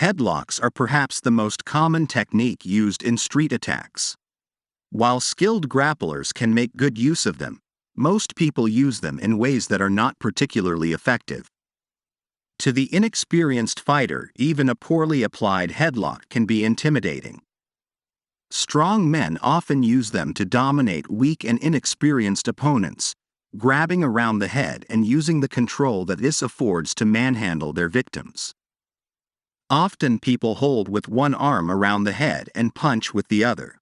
Headlocks are perhaps the most common technique used in street attacks. While skilled grapplers can make good use of them, most people use them in ways that are not particularly effective. To the inexperienced fighter, even a poorly applied headlock can be intimidating. Strong men often use them to dominate weak and inexperienced opponents, grabbing around the head and using the control that this affords to manhandle their victims. Often people hold with one arm around the head and punch with the other.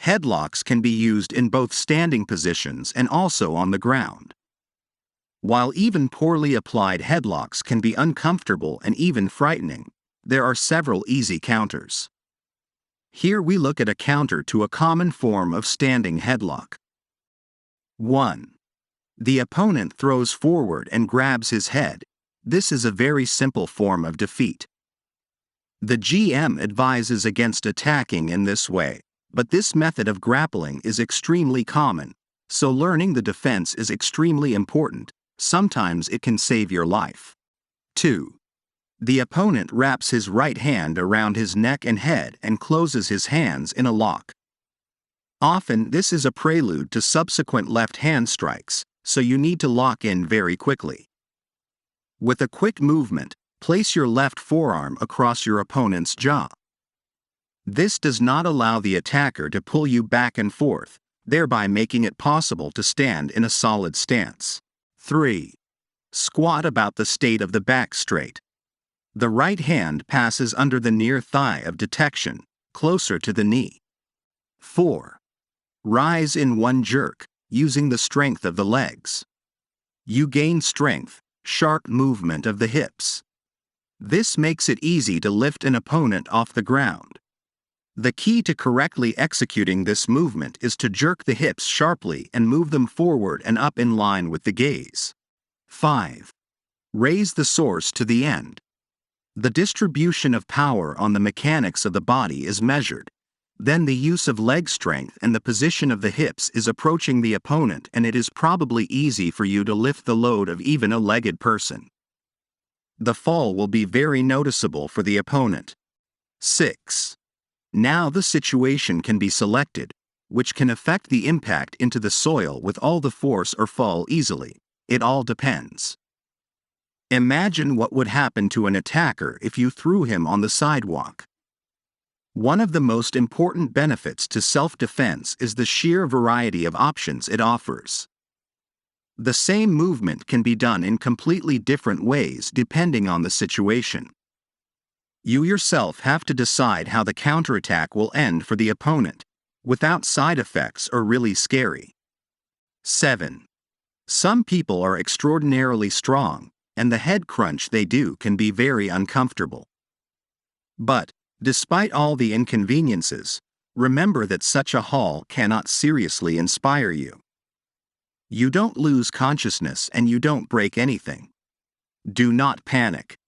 Headlocks can be used in both standing positions and also on the ground. While even poorly applied headlocks can be uncomfortable and even frightening, there are several easy counters. Here we look at a counter to a common form of standing headlock. 1. The opponent throws forward and grabs his head. This is a very simple form of defeat. The GM advises against attacking in this way, but this method of grappling is extremely common, so learning the defense is extremely important. Sometimes it can save your life. 2. The opponent wraps his right hand around his neck and head and closes his hands in a lock. Often this is a prelude to subsequent left hand strikes, so you need to lock in very quickly. With a quick movement, place your left forearm across your opponent's jaw. This does not allow the attacker to pull you back and forth, thereby making it possible to stand in a solid stance. 3. Squat about the state of the back straight. The right hand passes under the near thigh of detection, closer to the knee. 4. Rise in one jerk, using the strength of the legs. You gain strength, sharp movement of the hips. This makes it easy to lift an opponent off the ground. The key to correctly executing this movement is to jerk the hips sharply and move them forward and up in line with the gaze. 5. Raise the source to the end. The distribution of power on the mechanics of the body is measured. Then the use of leg strength and the position of the hips is approaching the opponent, and it is probably easy for you to lift the load of even a legged person. The fall will be very noticeable for the opponent. 6. Now the situation can be selected, which can affect the impact into the soil with all the force or fall easily. It all depends. Imagine what would happen to an attacker if you threw him on the sidewalk. One of the most important benefits to self-defense is the sheer variety of options it offers. The same movement can be done in completely different ways depending on the situation. You yourself have to decide how the counterattack will end for the opponent, without side effects or really scary. 7. Some people are extraordinarily strong, and the head crunch they do can be very uncomfortable. But, despite all the inconveniences, remember that such a haul cannot seriously inspire you. You don't lose consciousness and you don't break anything. Do not panic.